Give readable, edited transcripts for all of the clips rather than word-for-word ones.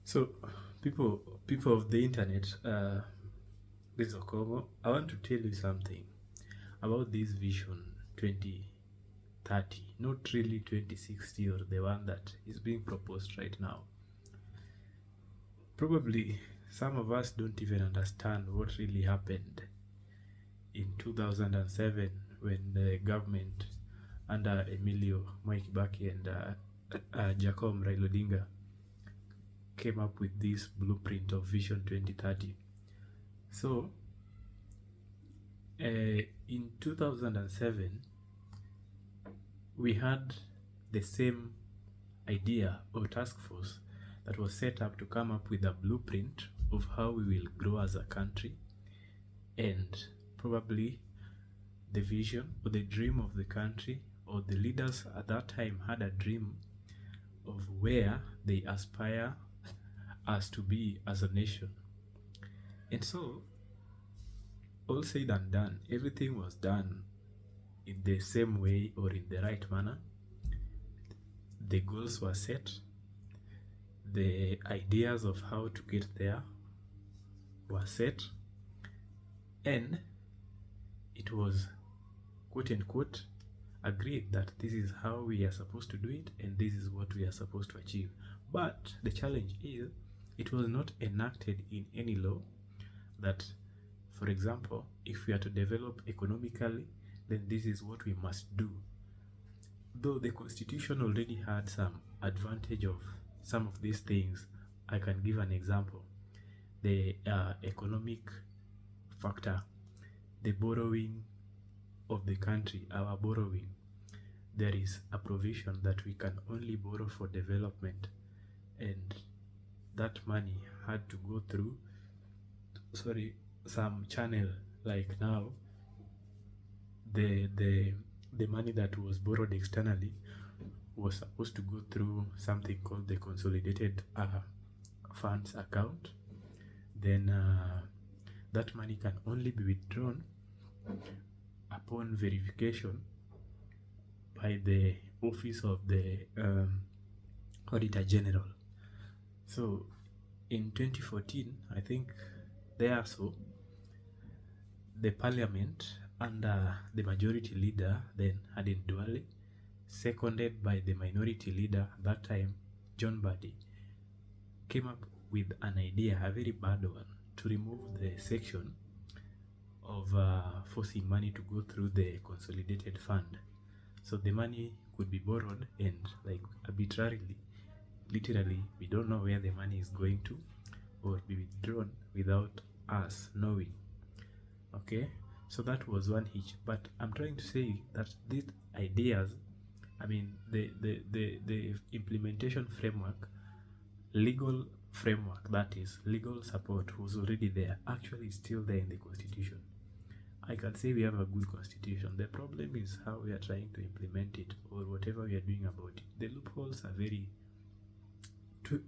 So, people of the internet, this is Okomo. I want to tell you something about this Vision 2030, not really 2060 or the one that is being proposed right now. Probably some of us don't even understand what really happened in 2007 when the government under Emilio Mwai Kibaki and Jacob Raila Odinga came up with this blueprint of Vision 2030. So, in 2007, we had the same idea or task force that was set up to come up with a blueprint of how we will grow as a country, and probably the vision or the dream of the country, or the leaders at that time had a dream of where they aspire us to be as a nation. And so, all said and done, everything was done in the same way or in the right manner. The goals were set, the ideas of how to get there were set, and it was quote unquote agreed that this is how we are supposed to do it and this is what we are supposed to achieve. But the challenge is it was not enacted in any law that, for example, if we are to develop economically, then this is what we must do. Though the constitution already had some advantage of some of these things, I can give an example. The economic factor, the borrowing of the country, our borrowing, there is a provision that we can only borrow for development, and that money had to go through some channel. Like now, the money that was borrowed externally was supposed to go through something called the consolidated funds account. Then that money can only be withdrawn upon verification by the office of the Auditor General. So in 2014, I think the parliament under the majority leader then, Aden Duale, seconded by the minority leader at that time, John Mbadi, came up with an idea, a very bad one, to remove the section of forcing money to go through the consolidated fund. So the money could be borrowed and, like, arbitrarily, literally, we don't know where the money is going to, or be withdrawn without us knowing. Okay, so that was one hitch. But I'm trying to say that these ideas, I mean, the implementation framework, legal framework, that is legal support, was already there, actually still there in the constitution. I can say we have a good constitution. The problem is how we are trying to implement it, or whatever we are doing about it. The loopholes are very too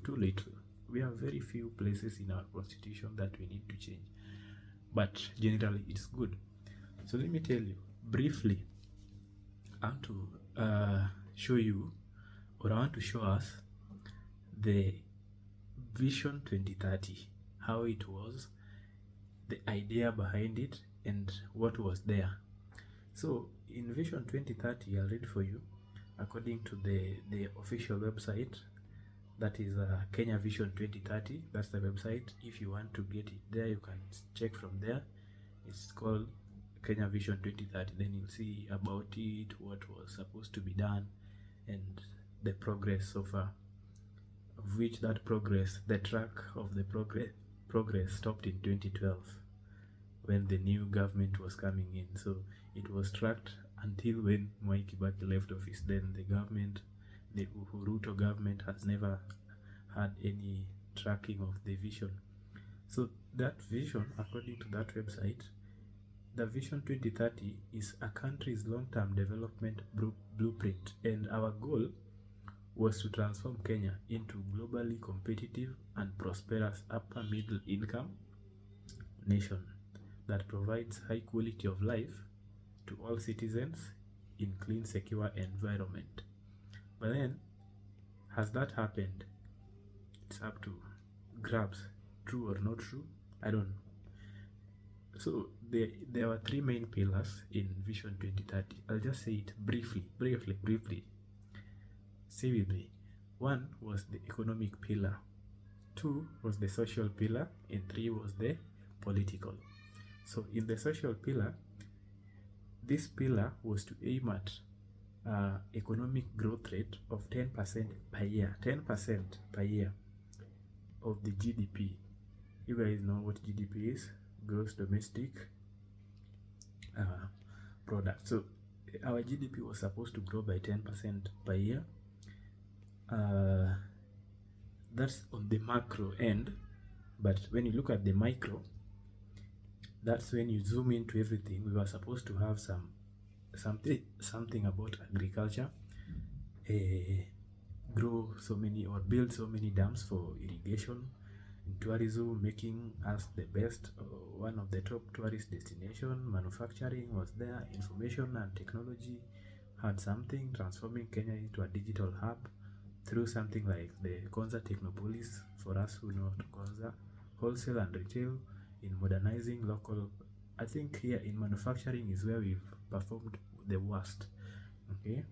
little. We have very few places in our constitution that we need to change, but generally it's good. So let me tell you briefly. I want to show you, or I want to show us the Vision 2030, how it was, the idea behind it, and what was there. So in Vision 2030, I'll read for you according to the official website, that is Kenya Vision 2030. That's the website. If you want to get it there, you can check from there. It's called Kenya Vision 2030. Then you'll see about it, what was supposed to be done, and the progress so far, of which that progress, the track of the progress stopped in 2012 when the new government was coming in. So it was tracked until when Mwai Kibaki left office. Then the government, the Uhuru Ruto government, has never had any tracking of the vision. So that vision, according to that website, the Vision 2030 is a country's long-term development blueprint, and our goal was to transform Kenya into globally competitive and prosperous upper middle income nation that provides high quality of life to all citizens in clean, secure environment. But then, has that happened? it's up to grabs, true or not true, I don't know. So there were three main pillars in Vision 2030. I'll just say it briefly. Stay with me. One was the economic pillar, two was the social pillar, and three was the political. So in the social pillar, this pillar was to aim at economic growth rate of 10% per year. 10% per year of the GDP. You guys know what GDP is, gross domestic product. So our GDP was supposed to grow by 10% per year. That's on the macro end, but when you look at the micro, that's when you zoom into everything. We were supposed to have something about agriculture, grow so many or build so many dams for irrigation, and tourism, making us the best, one of the top tourist destination. Manufacturing was there, information and technology had something, transforming Kenya into a digital hub through something like the Konza Technopolis, for us who know Konza, wholesale and retail, in modernizing local. I think here in manufacturing is where we've performed the worst. Okay,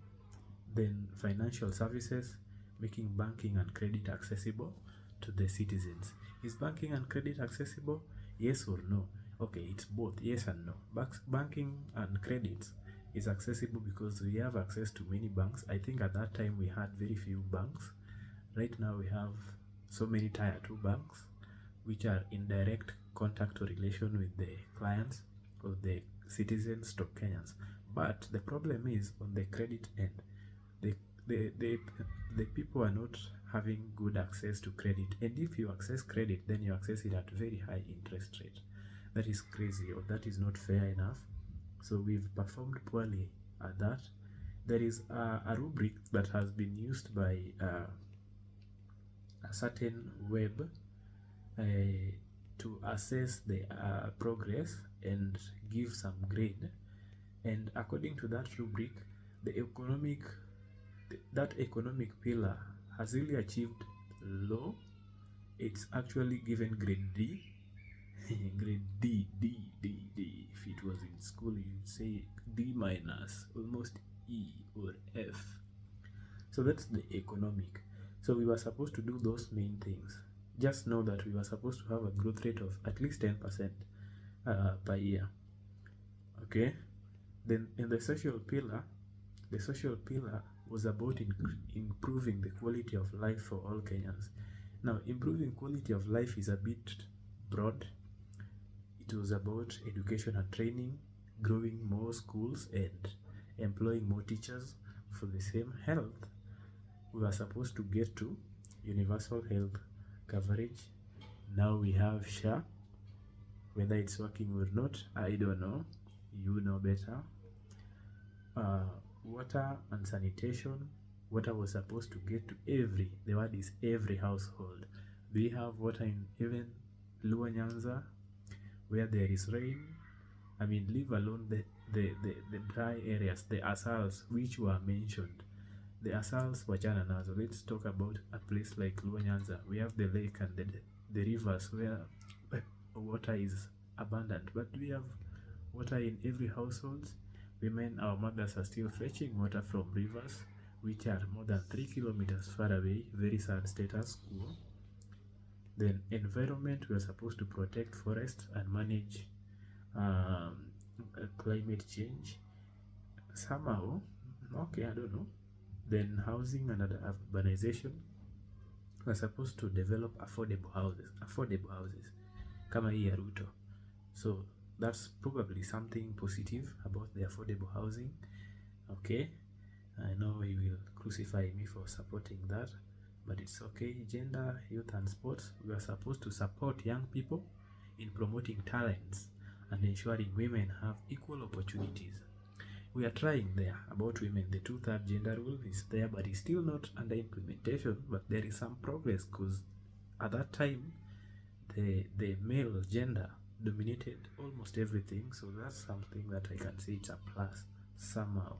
then financial services, making banking and credit accessible to the citizens. Is banking and credit accessible? Yes or no? Okay, it's both, yes and no. Banking and credits is accessible because we have access to many banks. I think at that time we had very few banks. Right now we have so many tier 2 banks which are in direct contact or relation with the clients of the citizens to Kenyans. But the problem is on the credit end, the people are not having good access to credit, and if you access credit, then you access it at very high interest rate. That is crazy, or that is not fair enough. So we've performed poorly at that. There is a rubric that has been used by a certain web to assess the progress and give some grade, and according to that rubric, that economic pillar has really achieved low. It's actually given grade D. Grade D. If it was in school, you'd say D minus, almost E or F. So that's the economic. So we were supposed to do those main things. Just know that we were supposed to have a growth rate of at least 10% per year. Okay. Then in the social pillar was about improving the quality of life for all Kenyans. Now, improving quality of life is a bit broad. It was about education and training, growing more schools and employing more teachers for the same health. We were supposed to get to universal health coverage. Now we have SHA. Whether it's working or not, I don't know. You know better. Water and sanitation. Water was supposed to get to the word is every household. We have water in even Luo Nyanza, where there is rain. I mean, leave alone the dry areas, the asals which were mentioned. The asals wachana nazo. Let's talk about a place like Luo Nyanza. We have the lake and the rivers where water is abundant, but we have water in every household. Women, our mothers, are still fetching water from rivers which are more than 3 kilometers far away. Very sad status quo. Then environment, we are supposed to protect forests and manage climate change somehow. Okay, I don't know. Then housing and urbanization, we are supposed to develop affordable houses kama hii ya Ruto. So that's probably something positive about the affordable housing. Okay, I know you will crucify me for supporting that, but it's okay. Gender, youth and sports, we are supposed to support young people in promoting talents and ensuring women have equal opportunities. We are trying there about women. The 2/3 gender rule is there, but it's still not under implementation, but there is some progress, because at that time the male gender dominated almost everything. So that's something that I can say it's a plus somehow.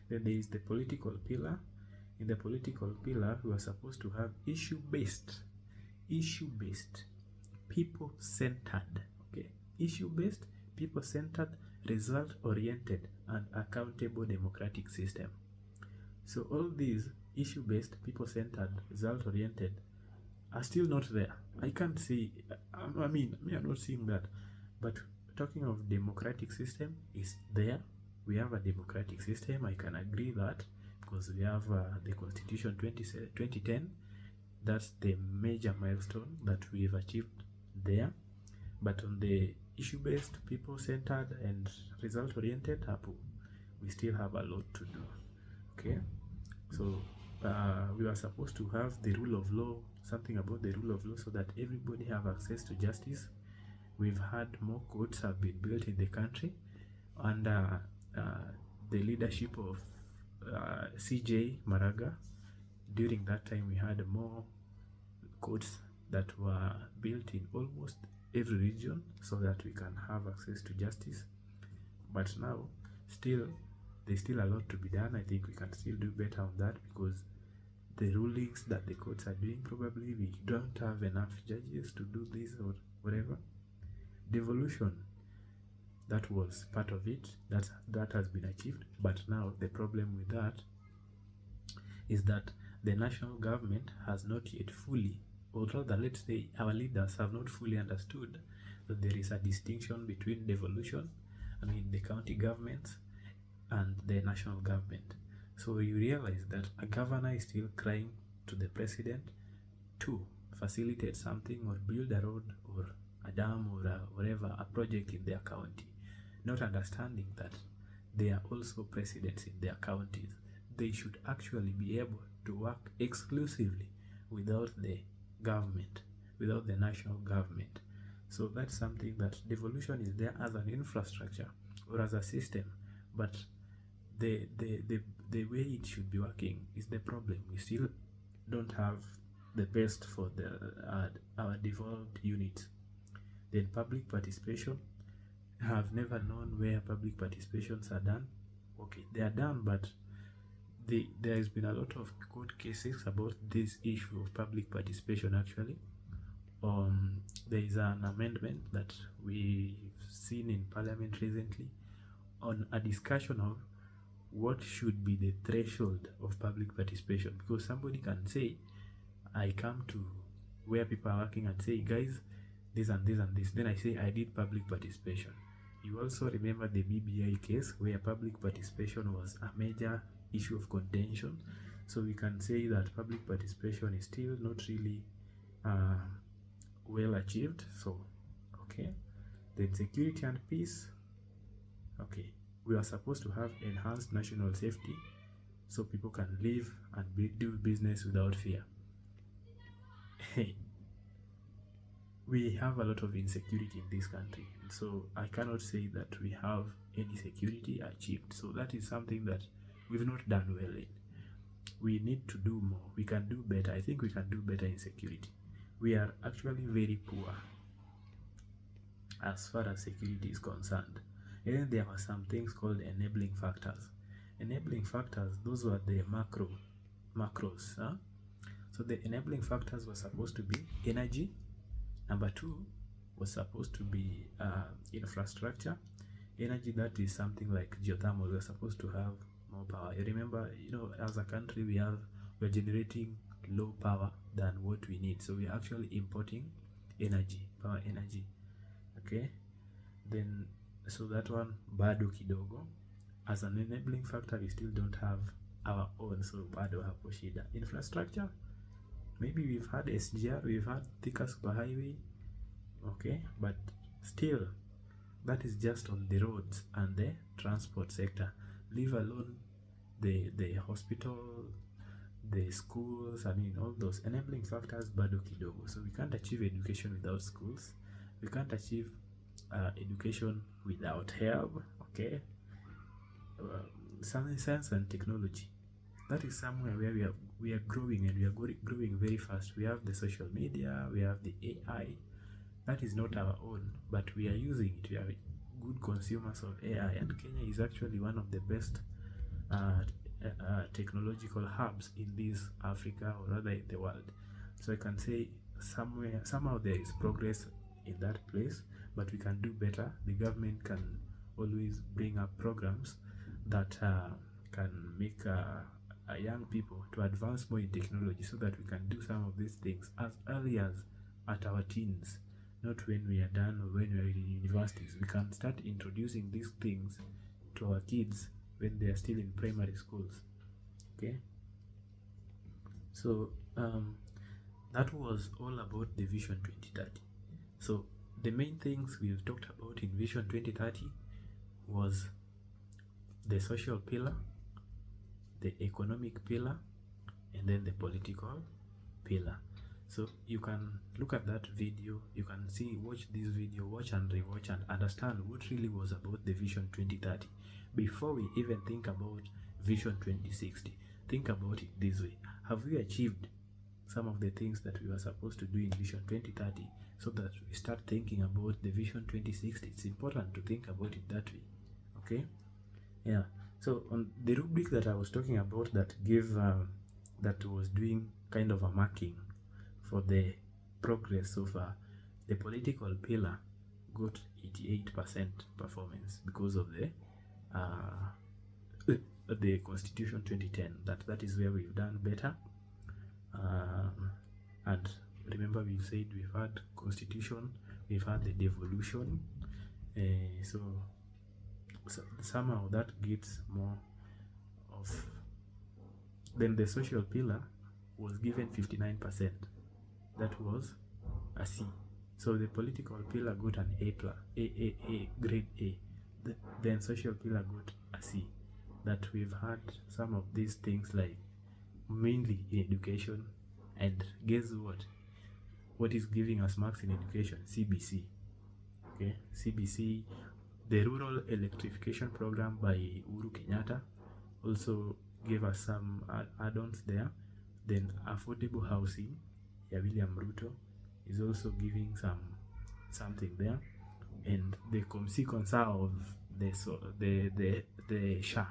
Then there is the political pillar. In the political pillar, we are supposed to have issue-based issue-based, people-centered, okay? Issue-based, people-centered, result-oriented, and accountable democratic system. So all these issue-based, people-centered, result-oriented are still not there. I can't see, I mean, I'm not seeing that. But talking of democratic system, is there. We have a democratic system, I can agree that, because we have the Constitution 2010. That's the major milestone that we've achieved there. But on the issue-based, people-centered, and result-oriented, we still have a lot to do. Okay, so we were supposed to have the rule of law, something about the rule of law, so that everybody have access to justice. We've had more courts have been built in the country under the leadership of CJ Maraga. During that time, we had more courts that were built in almost every region so that we can have access to justice. But now, there's still a lot to be done. I think we can still do better on that, because the rulings that the courts are doing, probably we don't have enough judges to do this or whatever. Devolution, that was part of it, that has been achieved. But now the problem with that is that the national government has not yet fully, or rather, let's say our leaders have not fully understood that there is a distinction between devolution, I mean the county governments, and the national government. So you realize that a governor is still crying to the president to facilitate something or build a road or a dam or whatever, a project in their county, not understanding that they are also presidents in their counties. They should actually be able to work exclusively without the government, without the national government. So that's something that devolution is there as an infrastructure or as a system, but the way it should be working is the problem. We still don't have the best for our devolved units. Then public participation, have never known where public participations are done. Okay, they are done, but there has been a lot of court cases about this issue of public participation. Actually, there is an amendment that we've seen in Parliament recently on a discussion of what should be the threshold of public participation, because somebody can say, I come to where people are working and say, guys, this and this and this, then I say I did public participation. You also remember the BBI case where public participation was a major issue of contention. So we can say that public participation is still not really well achieved. So okay, then security and peace. Okay, we are supposed to have enhanced national safety so people can live and do business without fear. Hey, we have a lot of insecurity in this country, so I cannot say that we have any security achieved. So that is something that we've not done well in. We need to do more. We can do better. I think we can do better in security. We are actually very poor as far as security is concerned. And then there were some things called enabling factors. Enabling factors, those were the macros. So the enabling factors were supposed to be energy. Number 2 was supposed to be infrastructure. Energy, that is something like geothermal. We're supposed to have more power. You remember, as a country, we're generating low power than what we need. So we're actually importing power energy. Okay, then so that one bado kidogo. As an enabling factor, we still don't have our own, so bado hapo shida. Infrastructure, maybe we've had SGR, we've had Thika superhighway, okay, but still that is just on the roads and the transport sector. Leave alone the hospital, the schools, I mean all those enabling factors bado kidogo. So we can't achieve education without schools. We can't achieve education without help. Okay, science and technology, that is somewhere where we are growing, and we are growing very fast. We have the social media, we have the AI. That is not our own, but we are using it. We are good consumers of AI, and Kenya is actually one of the best technological hubs in this Africa, or rather in the world. So I can say somehow there is progress in that place, but we can do better. The government can always bring up programs that can make young people to advance more in technology, so that we can do some of these things as early as at our teens, not when we are done or when we are in universities. We can start introducing these things to our kids when they are still in primary schools. Okay, so that was all about the Vision 2030. So the main things we've talked about in Vision 2030 was the social pillar, the economic pillar, and then the political pillar. So you can look at that video, you can watch this video, watch and rewatch, and understand what really was about the Vision 2030 before we even think about Vision 2060. Think about it this way: have we achieved some of the things that we were supposed to do in Vision 2030, so that we start thinking about the Vision 2060? It's important to think about it that way. Okay, yeah. So on the rubric that I was talking about, that that was doing kind of a marking for the progress of the political pillar, got 88% performance because of the Constitution 2010. That is where we've done better. And remember, we said we've had Constitution, we've had the devolution, so somehow that gets more of. Then the social pillar was given 59%. That was a C. So the political pillar got an A grade A. Then social pillar got a C. That we've had some of these things, like mainly in education. And guess what? What is giving us marks in education? CBC. Okay, CBC. The Rural Electrification Program by Uhuru Kenyatta also gave us some add-ons there. Then affordable housing, William Ruto, is also giving something there. And the consequence of the SHA,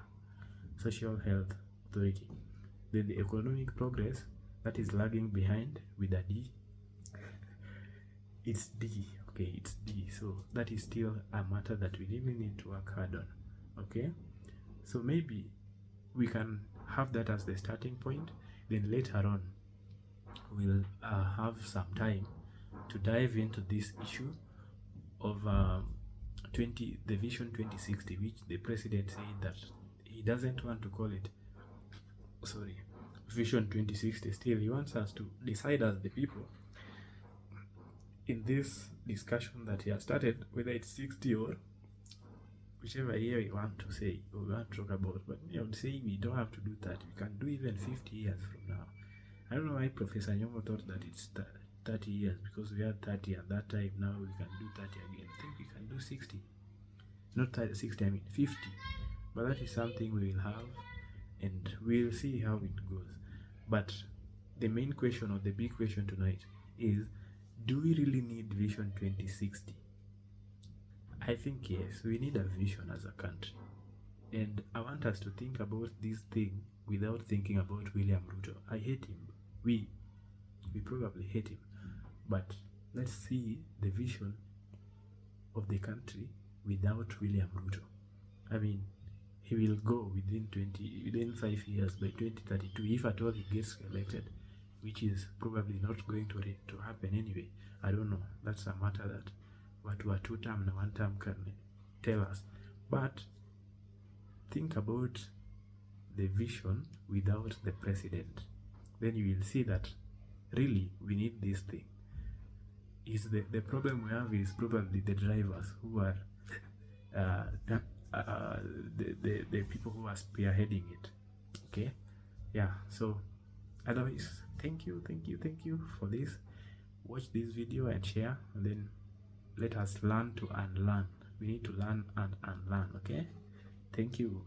Social Health Authority. Then the economic progress, that is lagging behind with a D. It's D. Okay, it's D. So that is still a matter that we really need to work hard on. Okay, so maybe we can have that as the starting point. Then later on we'll have some time to dive into this issue of the Vision 2060, which the president said that he doesn't want to call it Vision 2060. Still, he wants us to decide as the people in this discussion that he has started, whether it's 60 or whichever year we want to say or we want to talk about. But I would say we don't have to do that. We can do even 50 years from now. I don't know why Professor Nyong'o thought that it's 30 years, because we had 30 at that time. Now we can do 30 again. I think we can do 60. Not 30, 60, I mean 50. But that is something we will have, and we'll see how it goes. But the main question, or the big question tonight, is, do we really need Vision 2060? I think yes, we need a vision as a country. And I want us to think about this thing without thinking about William Ruto. I hate him. We probably hate him. But let's see the vision of the country without William Ruto. I mean, he will go within 5 years, by 2032, if at all he gets elected, which is probably not going to happen anyway. I don't know. That's a matter that what were 2-term and 1-term can tell us. But think about the vision without the president. Then you will see that really we need this thing. Is the problem we have is probably the drivers who are the people who are spearheading it. Okay, yeah. So otherwise, thank you for this. Watch this video and share, and then let us learn to unlearn. We need to learn and unlearn. Okay, thank you.